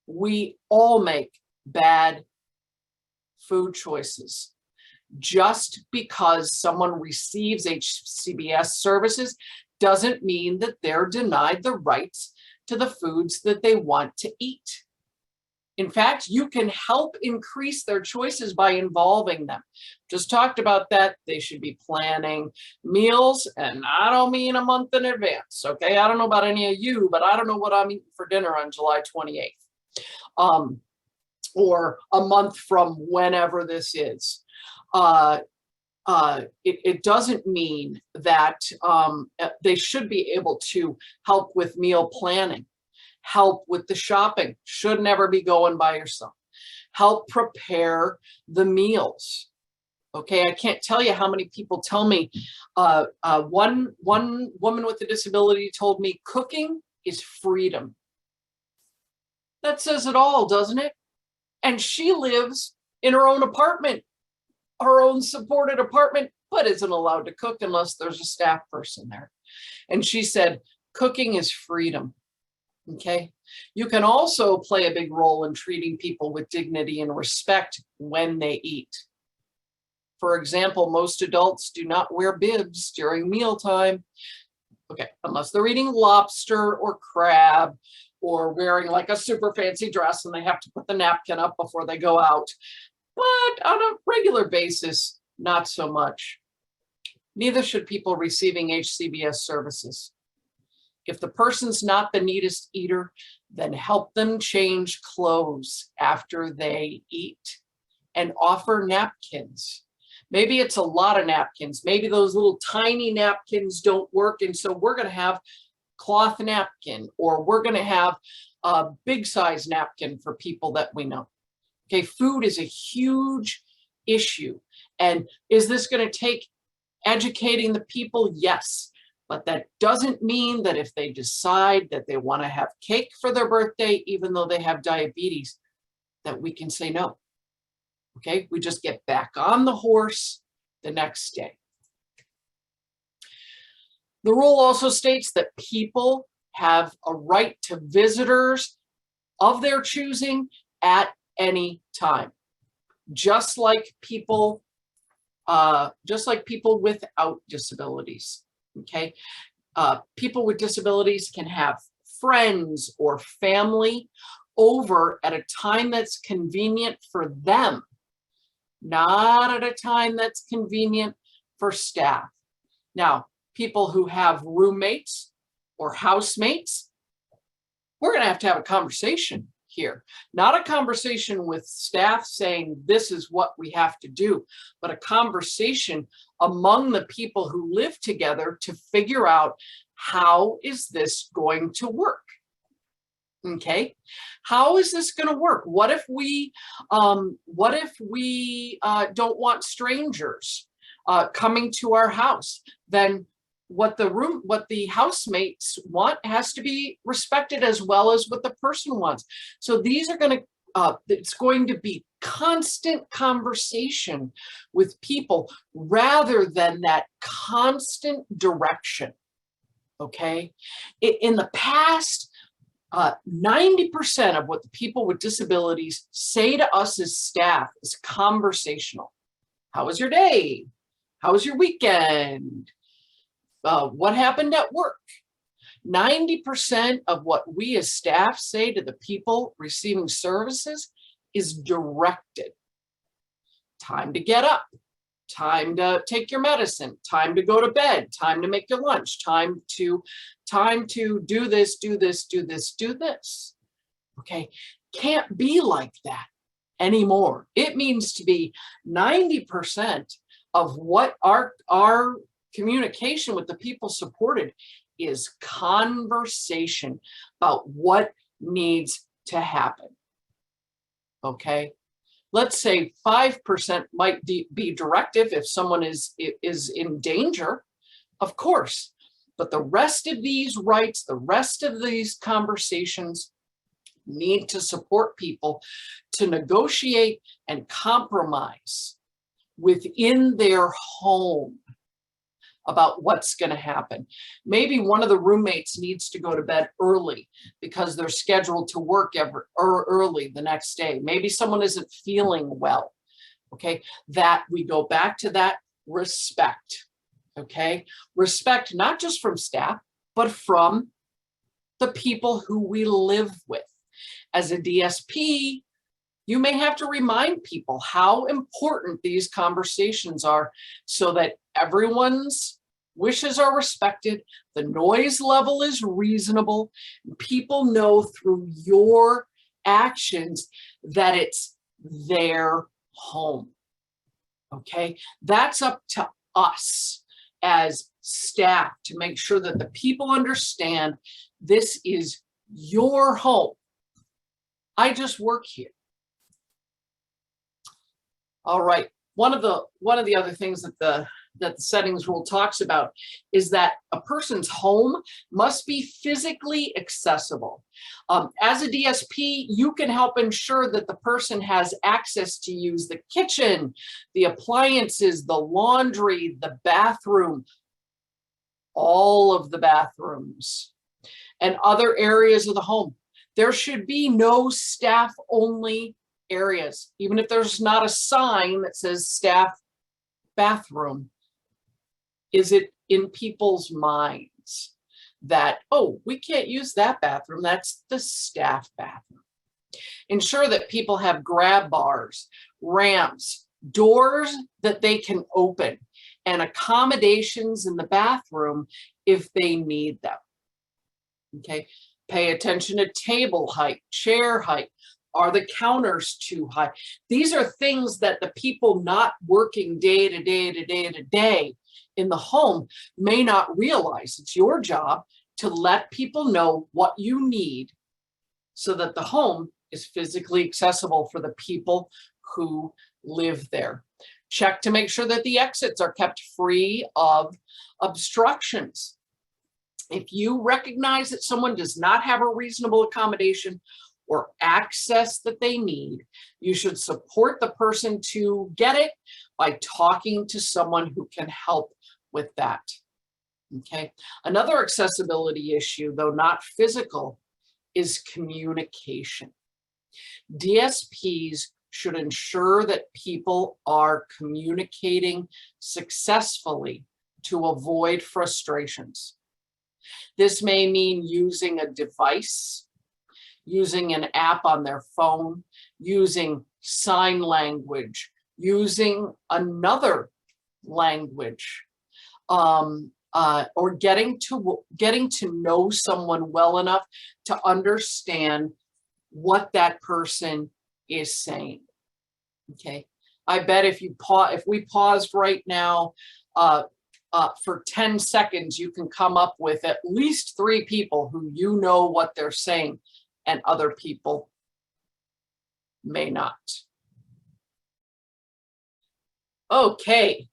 We all make bad food choices. Just because someone receives HCBS services doesn't mean that they're denied the rights to the foods that they want to eat. In fact, you can help increase their choices by involving them. Just talked about that. They should be planning meals, and I don't mean a month in advance, okay? I don't know about any of you, but I don't know what I'm eating for dinner on July 28th, or a month from whenever this is. It doesn't mean that they should be able to help with meal planning. Help with the shopping, should never be going by yourself. Help prepare the meals. Okay, I can't tell you how many people tell me, one woman with a disability told me cooking is freedom. That says it all, doesn't it? And she lives in her own apartment, her own supported apartment, but isn't allowed to cook unless there's a staff person there. And she said, cooking is freedom. Okay, you can also play a big role in treating people with dignity and respect when they eat. For example, most adults do not wear bibs during mealtime. Okay, unless they're eating lobster or crab or wearing like a super fancy dress and they have to put the napkin up before they go out. But on a regular basis, not so much. Neither should people receiving HCBS services. If the person's not the neatest eater, then help them change clothes after they eat and offer napkins. Maybe it's a lot of napkins. Maybe those little tiny napkins don't work. And so we're going to have cloth napkin, or we're going to have a big size napkin for people that we know. Okay, food is a huge issue. And is this going to take educating the people? Yes. But that doesn't mean that if they decide that they want to have cake for their birthday, even though they have diabetes, that we can say no. Okay, we just get back on the horse the next day. The rule also states that people have a right to visitors of their choosing at any time, just like people without disabilities. Okay, people with disabilities can have friends or family over at a time that's convenient for them, not at a time that's convenient for staff. Now, people who have roommates or housemates, we're going to have a conversation here, not a conversation with staff saying this is what we have to do, but a conversation among the people who live together to figure out how is this going to work. Okay, how is this going to work? What if we don't want strangers coming to our house? Then what the housemates want has to be respected as well as what the person wants. So these are going to, it's going to be constant conversation with people rather than that constant direction. Okay, in the past, 90% of what the people with disabilities say to us as staff is conversational. How was your day? How was your weekend? What happened at work? 90% of what we as staff say to the people receiving services is directed. Time to get up, time to take your medicine, time to go to bed, time to make your lunch, time to do this, do this, do this, do this. Okay, can't be like that anymore. It means to be 90% of what our communication with the people supported is conversation about what needs to happen. Okay, let's say 5% might be directive if someone is in danger, of course, but the rest of these rights, the rest of these conversations need to support people to negotiate and compromise within their home about what's going to happen. Maybe one of the roommates needs to go to bed early because they're scheduled to work early the next day. Maybe someone isn't feeling well. Okay, that we go back to that respect. Okay, respect not just from staff, but from the people who we live with. As a DSP, you may have to remind people how important these conversations are so that everyone's wishes are respected, the noise level is reasonable, and people know through your actions that it's their home. Okay, that's up to us as staff to make sure that the people understand this is your home. I just work here. All right. One of the other things that the settings rule talks about is that a person's home must be physically accessible. As a DSP, you can help ensure that the person has access to use the kitchen, the appliances, the laundry, the bathroom, all of the bathrooms, and other areas of the home. There should be no staff-only areas, even if there's not a sign that says staff bathroom. Is it in people's minds that, oh, we can't use that bathroom, that's the staff bathroom? Ensure that people have grab bars, ramps, doors that they can open, and accommodations in the bathroom if they need them. Okay, pay attention to table height, chair height. Are the counters too high? These are things that the people not working day to day in the home may not realize. It's your job to let people know what you need so that the home is physically accessible for the people who live there. Check to make sure that the exits are kept free of obstructions. If you recognize that someone does not have a reasonable accommodation or access that they need, you should support the person to get it by talking to someone who can help with that. Okay. Another accessibility issue, though not physical, is communication. DSPs should ensure that people are communicating successfully to avoid frustrations. This may mean using a device, using an app on their phone, using sign language, using another language, or getting to know someone well enough to understand what that person is saying. Okay, I bet if we paused right now for 10 seconds, you can come up with at least 3 people who you know what they're saying, and other people may not. Okay,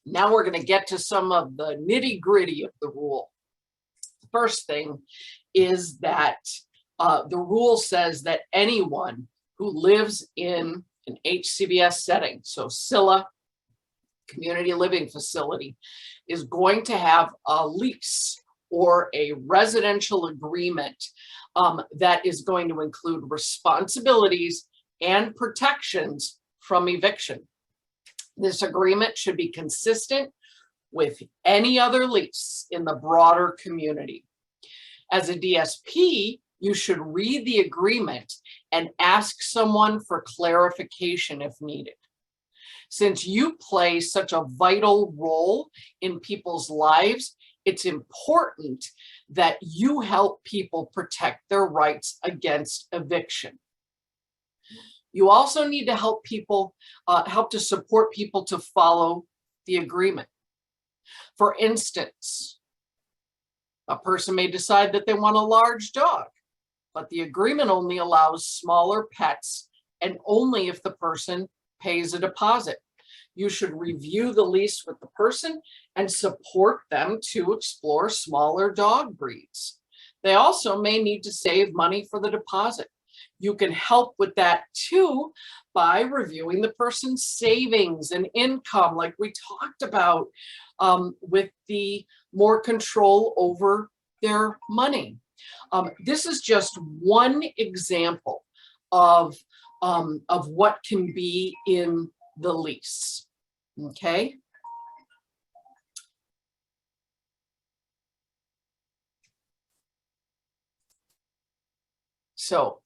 now we're going to get to some of the nitty-gritty of the rule. The first thing is that the rule says that anyone who lives in an HCBS setting, so SILA, community living facility, is going to have a lease or a residential agreement that is going to include responsibilities and protections from eviction. This agreement should be consistent with any other lease in the broader community. As a DSP, you should read the agreement and ask someone for clarification if needed. Since you play such a vital role in people's lives, it's important that you help people protect their rights against eviction. You also need to help to support people to follow the agreement. For instance, a person may decide that they want a large dog, but the agreement only allows smaller pets and only if the person pays a deposit. You should review the lease with the person and support them to explore smaller dog breeds. They also may need to save money for the deposit. You can help with that too by reviewing the person's savings and income, like we talked about, with the more control over their money. This is just one example of what can be in the lease. Okay. So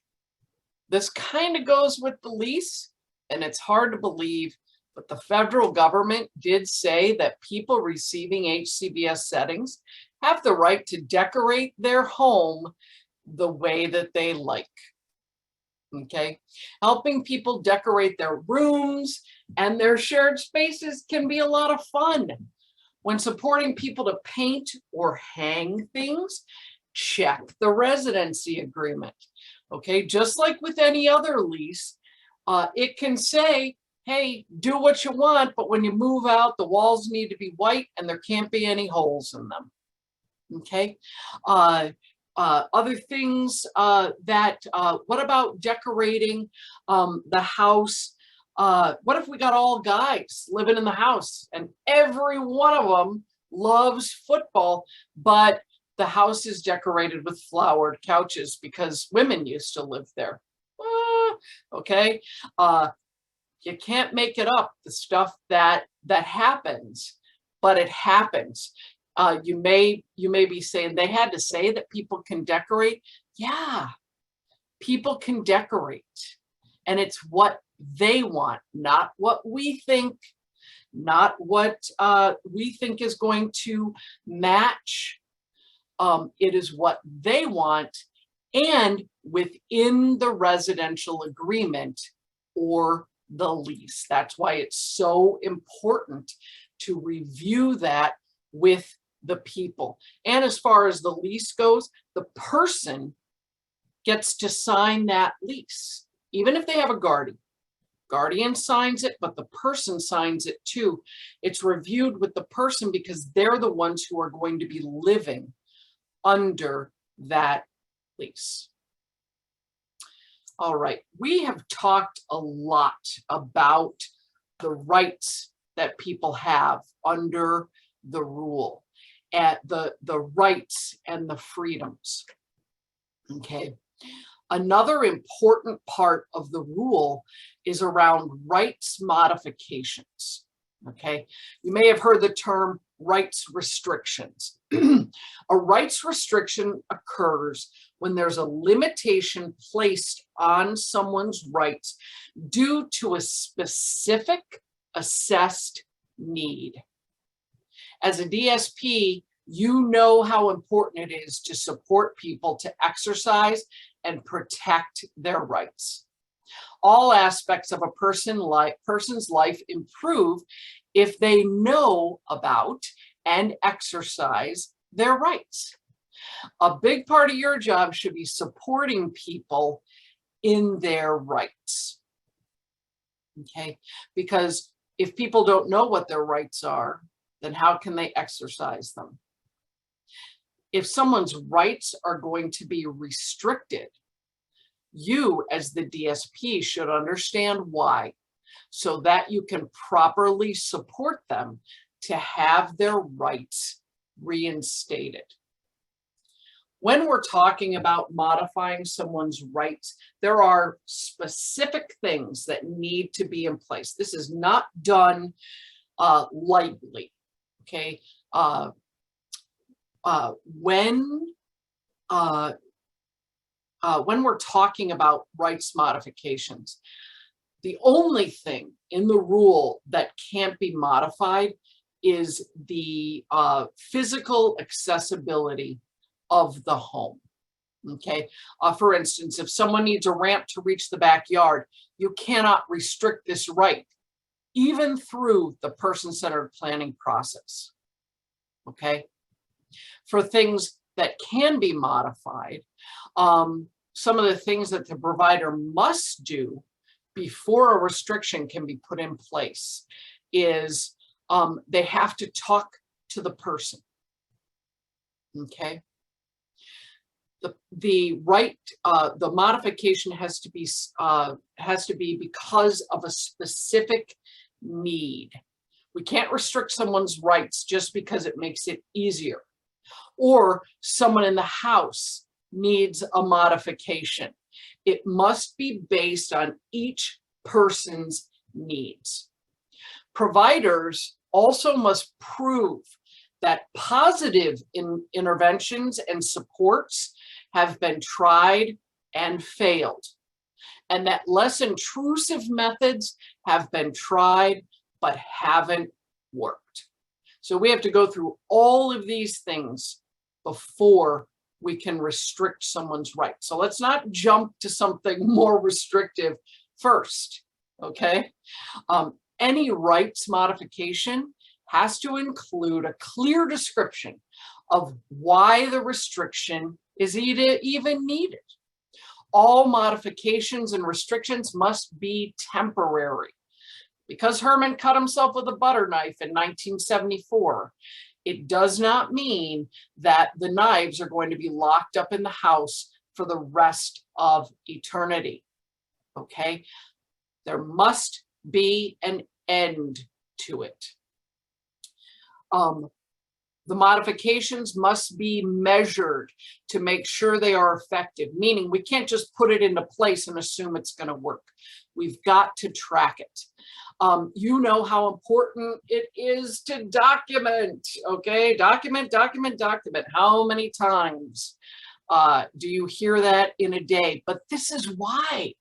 this kind of goes with the lease, and it's hard to believe, but the federal government did say that people receiving HCBS settings have the right to decorate their home the way that they like. Okay, helping people decorate their rooms and their shared spaces can be a lot of fun. When supporting people to paint or hang things, check the residency agreement. Okay, just like with any other lease, it can say, hey, do what you want, but when you move out, the walls need to be white and there can't be any holes in them. Okay. Other things what about decorating the house? What if we got all guys living in the house and every one of them loves football, but the house is decorated with flowered couches because women used to live there? Okay. You can't make it up, the stuff that happens, but it happens. You may be saying they had to say that people can decorate. Yeah, people can decorate, and it's what they want, not what we think, not what we think is going to match. It is what they want, and within the residential agreement or the lease. That's why it's so important to review that with the people. And as far as the lease goes, the person gets to sign that lease, even if they have a guardian. Guardian signs it, but the person signs it too. It's reviewed with the person because they're the ones who are going to be living under that lease. All right, we have talked a lot about the rights that people have under the rule, at the rights and the freedoms. Okay. Another important part of the rule is around rights modifications. Okay. You may have heard the term rights restrictions. A rights restriction occurs when there's a limitation placed on someone's rights due to a specific assessed need. As a DSP, you know how important it is to support people to exercise and protect their rights. All aspects of a person's life improve if they know about and exercise their rights. A big part of your job should be supporting people in their rights. Okay, because if people don't know what their rights are, then how can they exercise them? If someone's rights are going to be restricted, you as the DSP should understand why, so that you can properly support them to have their rights reinstated. When we're talking about modifying someone's rights, there are specific things that need to be in place. This is not done lightly. Okay. When we're talking about rights modifications, the only thing in the rule that can't be modified is the physical accessibility of the home. Okay. For instance, if someone needs a ramp to reach the backyard, you cannot restrict this right, even through the person-centered planning process. Okay. For things that can be modified, some of the things that the provider must do before a restriction can be put in place is they have to talk to the person. Okay. The right, the modification has to be because of a specific need. We can't restrict someone's rights just because it makes it easier, or someone in the house needs a modification. It must be based on each person's needs. Providers also must prove that positive interventions and supports have been tried and failed, and that less intrusive methods have been tried but haven't worked. So we have to go through all of these things before we can restrict someone's rights. So let's not jump to something more restrictive first, okay? Any rights modification has to include a clear description of why the restriction is even needed. All modifications and restrictions must be temporary. Because Herman cut himself with a butter knife in 1974, it does not mean that the knives are going to be locked up in the house for the rest of eternity, okay? There must be an end to it. The modifications must be measured to make sure they are effective, meaning we can't just put it into place and assume it's going to work. We've got to track it. You know how important it is to document, okay? Document. How many times do you hear that in a day? But this is why,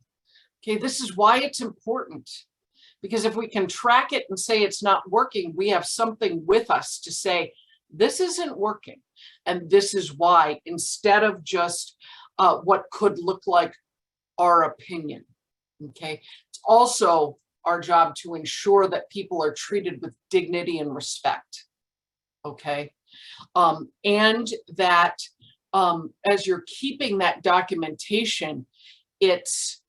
okay? This is why it's important. Because if we can track it and say it's not working, we have something with us to say, this isn't working, and this is why, instead of just what could look like our opinion, okay? It's also our job to ensure that people are treated with dignity and respect, okay? And that as you're keeping that documentation, it's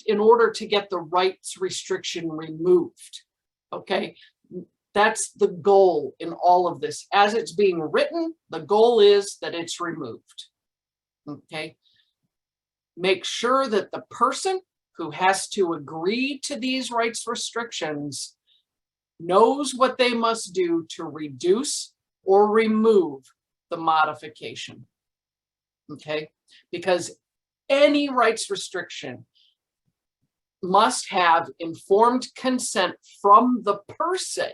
in order to get the rights restriction removed, okay? That's the goal in all of this. As it's being written, the goal is that it's removed, okay? Make sure that the person who has to agree to these rights restrictions knows what they must do to reduce or remove the modification, okay? Because any rights restriction must have informed consent from the person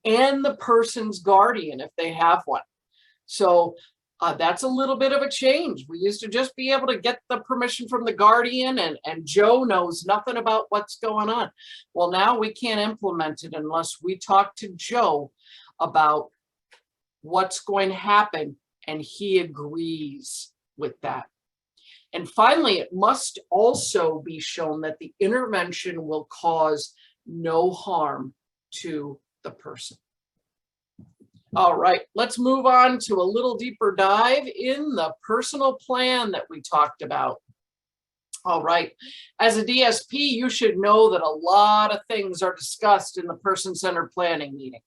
and the person's guardian if they have one. So that's a little bit of a change. We used to just be able to get the permission from the guardian, and Joe knows nothing about what's going on. Well, now we can't implement it unless we talk to Joe about what's going to happen and he agrees with that. And finally, it must also be shown that the intervention will cause no harm to the person. All right, let's move on to a little deeper dive in the personal plan that we talked about. All right, as a DSP, you should know that a lot of things are discussed in the person-centered planning meeting.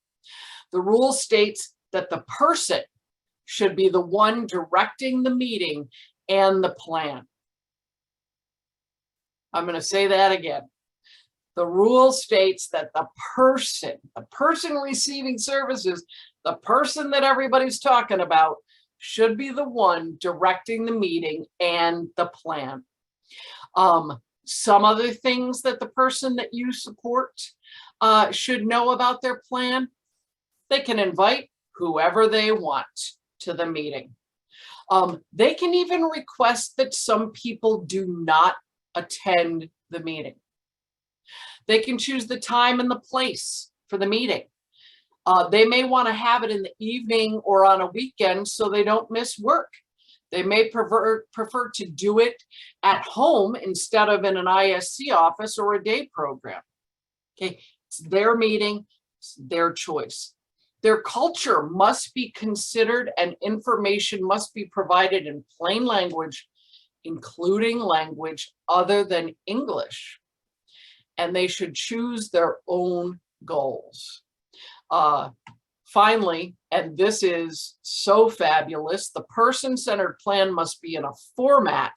The rule states that the person should be the one directing the meeting and the plan. I'm going to say that again. The rule states that the person receiving services, the person that everybody's talking about, should be the one directing the meeting and the plan. Some other things that the person that you support should know about their plan: they can invite whoever they want to the meeting. They can even request that some people do not attend the meeting. They can choose the time and the place for the meeting. They may want to have it in the evening or on a weekend so they don't miss work. They may prefer to do it at home instead of in an ISC office or a day program. Okay, it's their meeting, it's their choice. Their culture must be considered, and information must be provided in plain language, including language other than English. And they should choose their own goals. Finally, and this is so fabulous, the person-centered plan must be in a format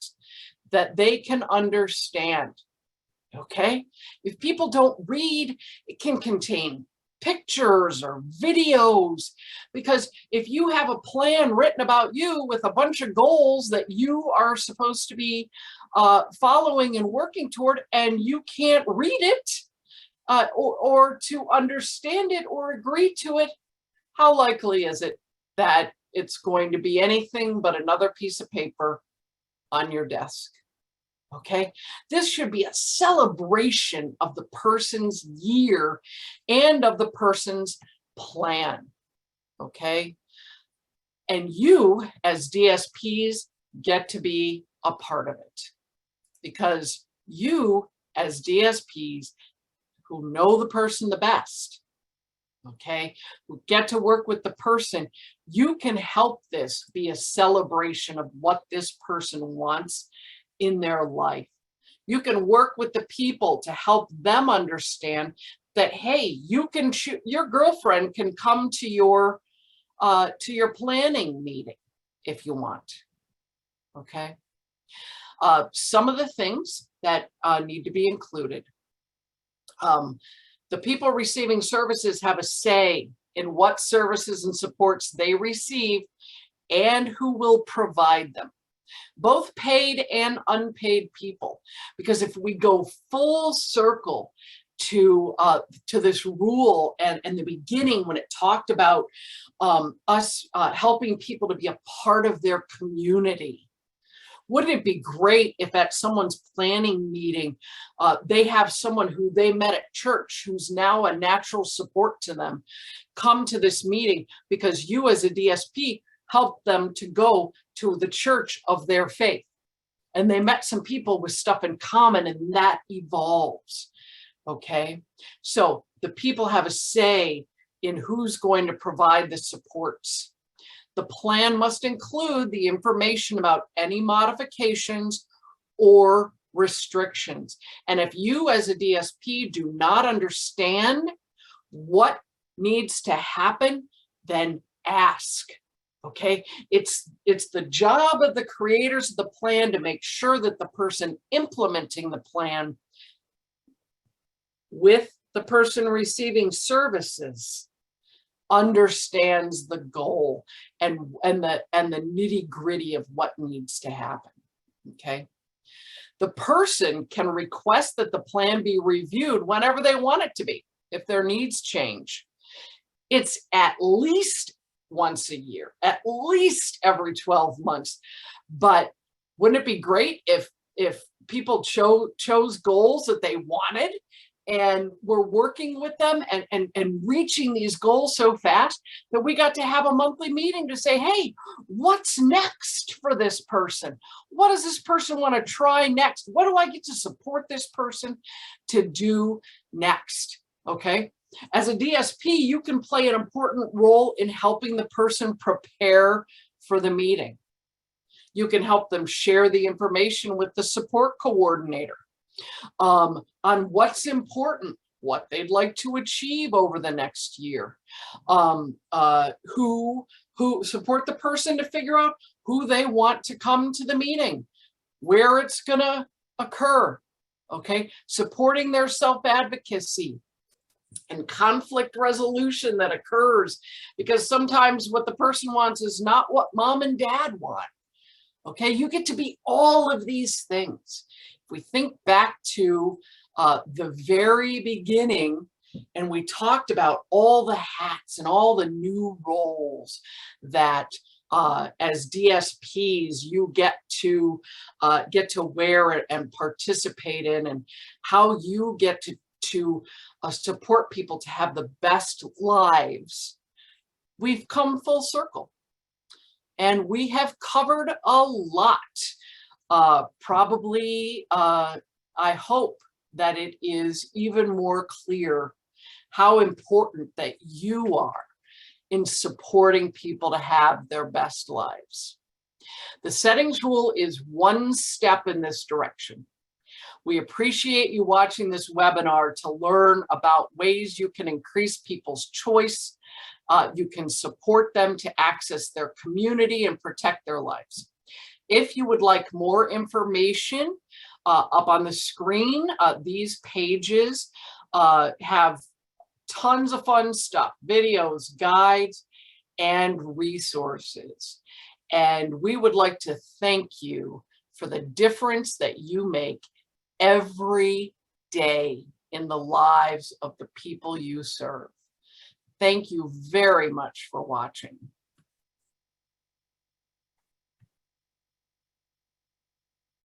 that they can understand, okay? If people don't read, it can contain pictures or videos, because if you have a plan written about you with a bunch of goals that you are supposed to be following and working toward, and you can't read it, or to understand it or agree to it, how likely is it that it's going to be anything but another piece of paper on your desk? Okay, this should be a celebration of the person's year and of the person's plan. Okay, and you as DSPs get to be a part of it, because you as DSPs who know the person the best, okay, who get to work with the person, you can help this be a celebration of what this person wants in their life. You can work with the people to help them understand that, hey, you can your girlfriend can come to your planning meeting if you want. Okay. Some of the things that need to be included. The people receiving services have a say in what services and supports they receive and who will provide them, both paid and unpaid people. Because if we go full circle to this rule and the beginning, when it talked about us helping people to be a part of their community, wouldn't it be great if at someone's planning meeting, they have someone who they met at church, who's now a natural support to them, come to this meeting because you as a DSP helped them to go to the church of their faith. And they met some people with stuff in common, and that evolves. Okay, so the people have a say in who's going to provide the supports. The plan must include the information about any modifications or restrictions. And if you as a DSP do not understand what needs to happen, then ask. Okay, it's the job of the creators of the plan to make sure that the person implementing the plan with the person receiving services understands the goal and the nitty-gritty of what needs to happen. Okay, the person can request that the plan be reviewed whenever they want it to be, if their needs change. It's at least once a year, at least every 12 months. But wouldn't it be great if people chose goals that they wanted, and we're working with them and reaching these goals so fast that we got to have a monthly meeting to say, hey, what's next for this person? What does this person want to try next? What do I get to support this person to do next? Okay. As a DSP, you can play an important role in helping the person prepare for the meeting. You can help them share the information with the support coordinator on what's important, what they'd like to achieve over the next year, who support the person to figure out who they want to come to the meeting, where it's going to occur. Okay, supporting their self-advocacy and conflict resolution that occurs, because sometimes what the person wants is not what mom and dad want. Okay, you get to be all of these things. If we think back to the very beginning, and we talked about all the hats and all the new roles that as DSPs you get to wear and participate in, and how you get to support people to have the best lives. We've come full circle, and we have covered a lot. Probably, I hope that it is even more clear how important that you are in supporting people to have their best lives. The settings rule is one step in this direction. We appreciate you watching this webinar to learn about ways you can increase people's choice. You can support them to access their community and protect their lives. If you would like more information, up on the screen, these pages have tons of fun stuff, videos, guides, and resources. And we would like to thank you for the difference that you make every day in the lives of the people you serve. Thank you very much for watching.